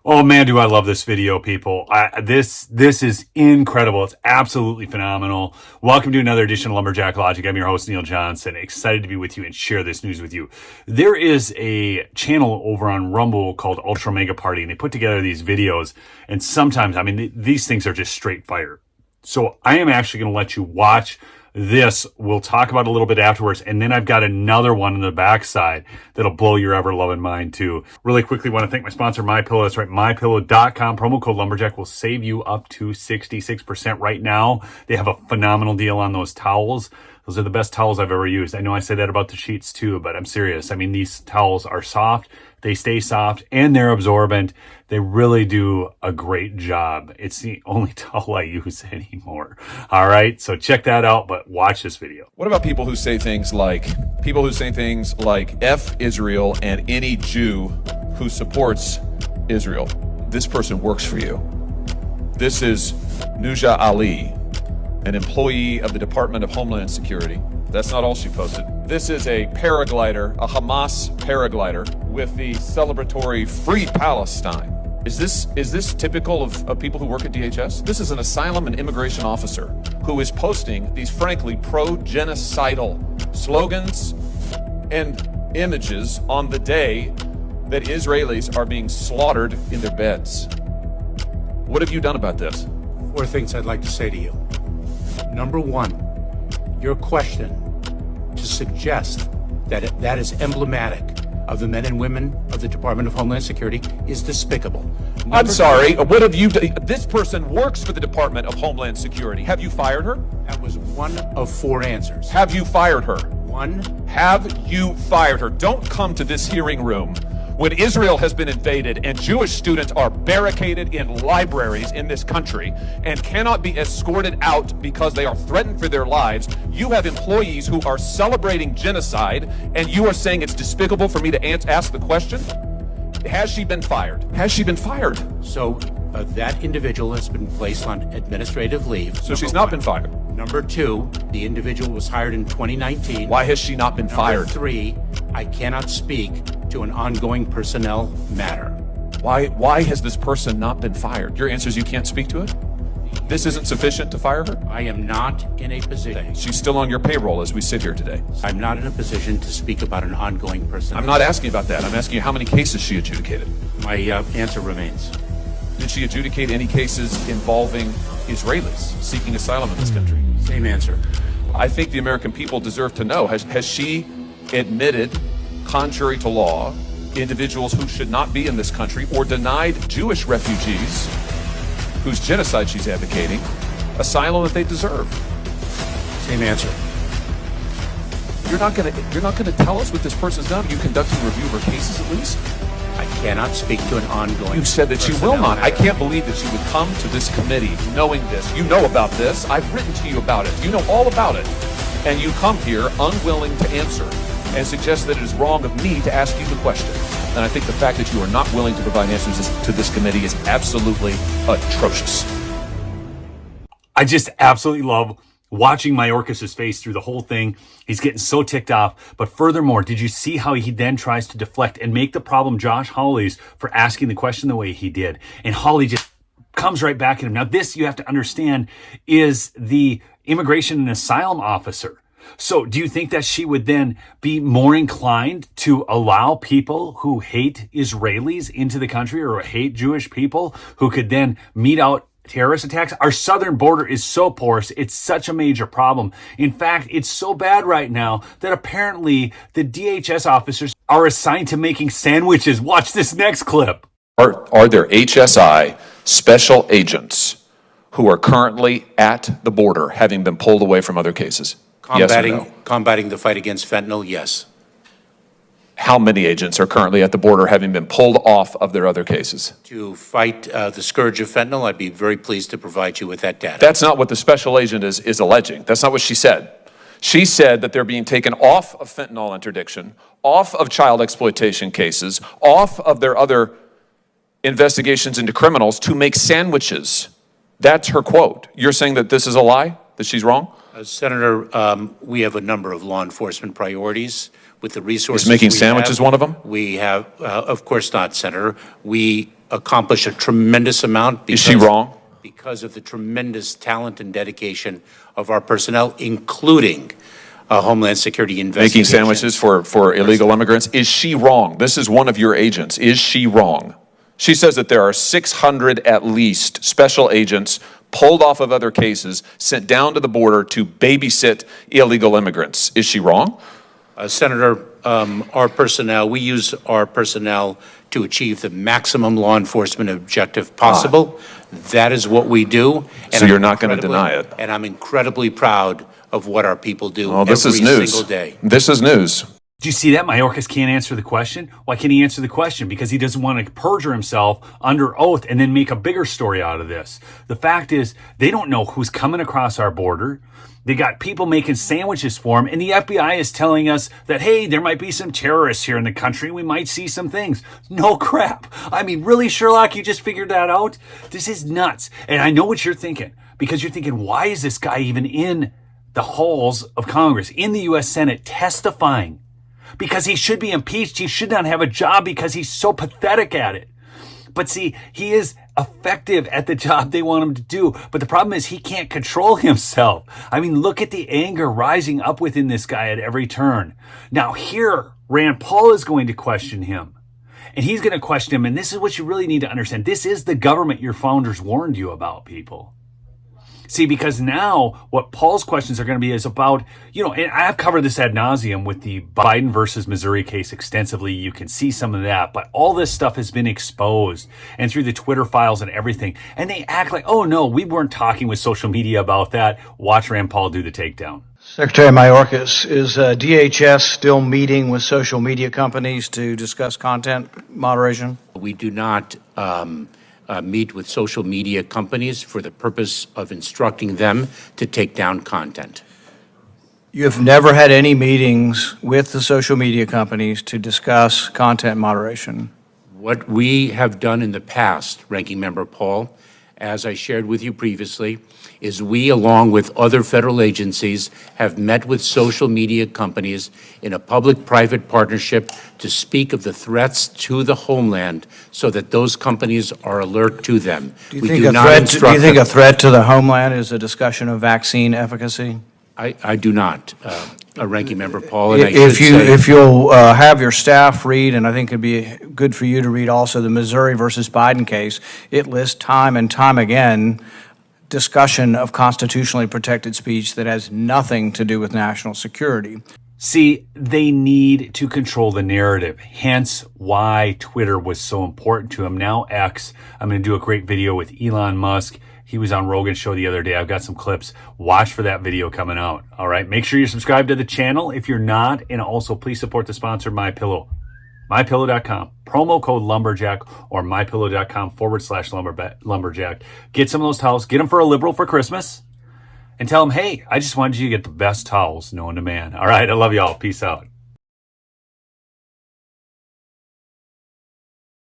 Oh man, do I love this video, people. This is incredible. It's absolutely phenomenal. Welcome to another edition of Lumberjack Logic. I'm your host, Neil Johnson. Excited to be with you and share this news with you. There is a channel over on Rumble called Ultra Mega Party, and they put together these videos. And sometimes, I mean, these things are just straight fire. So I am actually going to let you watch this. We'll talk about it a little bit afterwards. And then I've got another one on the backside that'll blow your ever-loving mind too. Really quickly, want to thank my sponsor, MyPillow. That's right, MyPillow.com. Promo code Lumberjack will save you up to 66% right now. They have a phenomenal deal on those towels. Those are the best towels I've ever used. I know I say that about the sheets too, but I'm serious. I mean, these towels are soft. They stay soft and they're absorbent. They really do a great job. It's the only towel I use anymore. All right, so check that out, but watch this video. What about people who say things like F Israel and any Jew who supports Israel? This person works for you. This is Nuja Ali, an employee of the Department of Homeland Security. That's not all she posted. This is a paraglider, a Hamas paraglider with the celebratory Free Palestine. Is this typical of people who work at DHS? This is an asylum and immigration officer who is posting these frankly pro-genocidal slogans and images on the day that Israelis are being slaughtered in their beds. What have you done about this? 4 things I'd like to say to you. Number 1, your question to suggest that that is emblematic of the men and women of the Department of Homeland Security is despicable. I'm sorry, what have you done? This person works for the Department of Homeland Security. Have you fired her? That was 1 of 4 answers. Have you fired her? 1. Have you fired her? Don't come to this hearing room when Israel has been invaded and Jewish students are barricaded in libraries in this country and cannot be escorted out because they are threatened for their lives. You have employees who are celebrating genocide, and you are saying it's despicable for me to ask the question? Has she been fired? Has she been fired? So that individual has been placed on administrative leave. So she's not been fired. Number 2, the individual was hired in 2019. Why has she not been fired? Number 3, I cannot speak to an ongoing personnel matter. Why has this person not been fired? Your answer is you can't speak to it? This isn't sufficient to fire her? I am not in a position. She's still on your payroll as we sit here today. I'm not in a position to speak about an ongoing personnel. I'm not asking about that. I'm asking you how many cases she adjudicated. My answer remains. Did she adjudicate any cases involving Israelis seeking asylum in this country? Same answer. I think the American people deserve to know, has she admitted, contrary to law, individuals who should not be in this country, or denied Jewish refugees whose genocide she's advocating asylum that they deserve? Same answer. You're not gonna tell us what this person's done? Are you conducting a review of her cases at least? I cannot speak to an ongoing. You said that you will not. I can't believe that you would come to this committee knowing this. You know about this. I've written to you about it. You know all about it. And you come here unwilling to answer and suggest that it is wrong of me to ask you the question. And I think the fact that you are not willing to provide answers to this committee is absolutely atrocious. I just absolutely love watching Mayorkas' face through the whole thing. He's getting so ticked off. But furthermore, did you see how he then tries to deflect and make the problem Josh Hawley's for asking the question the way he did? And Hawley just comes right back at him. Now, this, you have to understand, is the immigration and asylum officer. So do you think that she would then be more inclined to allow people who hate Israelis into the country or hate Jewish people who could then mete out terrorist attacks? Our southern border is so porous. It's such a major problem. In fact, it's so bad right now that apparently the DHS officers are assigned to making sandwiches. Watch this next clip. Are there HSI special agents who are currently at the border having been pulled away from other cases? Yes or no? Combating the fight against fentanyl, yes. How many agents are currently at the border having been pulled off of their other cases? To fight the scourge of fentanyl, I'd be very pleased to provide you with that data. That's not what the special agent is alleging. That's not what she said. She said that they're being taken off of fentanyl interdiction, off of child exploitation cases, off of their other investigations into criminals to make sandwiches. That's her quote. You're saying that this is a lie? That she's wrong? Senator, we have a number of law enforcement priorities. with the resources. Is making we sandwiches have. one of them? We have, of course not, Senator. We accomplish a tremendous amount. Is she wrong? Because of the tremendous talent and dedication of our personnel, including Homeland Security Making investigations. sandwiches for illegal immigrants. Is she wrong? This is one of your agents. Is she wrong? She says that there are 600 at least special agents pulled off of other cases, sent down to the border to babysit illegal immigrants. Is she wrong? Senator, our personnel, we use our personnel to achieve the maximum law enforcement objective possible. That is what we do. And So you're not going to deny it? And I'm incredibly proud of what our people do This every is news. single day. This is news. Do you see that? Mayorkas can't answer the question. Why can't he answer the question? Because he doesn't want to perjure himself under oath and then make a bigger story out of this. The fact is, they don't know who's coming across our border. They got people making sandwiches for him, and the FBI is telling us that, hey, there might be some terrorists here in the country. We might see some things. No crap. I mean, really, Sherlock, you just figured that out? This is nuts. And I know what you're thinking, because you're thinking, why is this guy even in the halls of Congress, in the U.S. Senate, testifying? Because he should be impeached. He should not have a job because he's so pathetic at it. But see, he is effective at the job they want him to do. But the problem is he can't control himself. I mean, look at the anger rising up within this guy at every turn. Now here, Rand Paul is going to question him. And he's going to question him. And this is what you really need to understand. This is the government your founders warned you about, people. See, because now what Paul's questions are going to be is about, and I've covered this ad nauseum with the Biden versus Missouri case extensively. You can see some of that, but all this stuff has been exposed and through the Twitter files and everything. And they act like, oh no, we weren't talking with social media about that. Watch Rand Paul do the takedown. Secretary Mayorkas, is DHS still meeting with social media companies to discuss content moderation? We do not meet with social media companies for the purpose of instructing them to take down content. You have never had any meetings with the social media companies to discuss content moderation? What we have done in the past, Ranking Member Paul, as I shared with you previously, is we, along with other federal agencies, have met with social media companies in a public-private partnership to speak of the threats to the homeland so that those companies are alert to them. Do you think a threat to the homeland is a discussion of vaccine efficacy? I do not, Ranking Member Paul. And if you'll have your staff read, and I think it'd be good for you to read also the Missouri versus Biden case, it lists time and time again discussion of constitutionally protected speech that has nothing to do with national security. See, they need to control the narrative, hence why Twitter was so important to him. Now X, I'm going to do a great video with Elon Musk. He was on Rogan's show the other day. I've got some clips. Watch for that video coming out. All right. Make sure you're subscribed to the channel if you're not. And also please support the sponsor, MyPillow. MyPillow.com. Promo code Lumberjack or MyPillow.com/Lumberjack. Get some of those towels. Get them for a liberal for Christmas. And tell them, hey, I just wanted you to get the best towels known to man. All right. I love y'all. Peace out.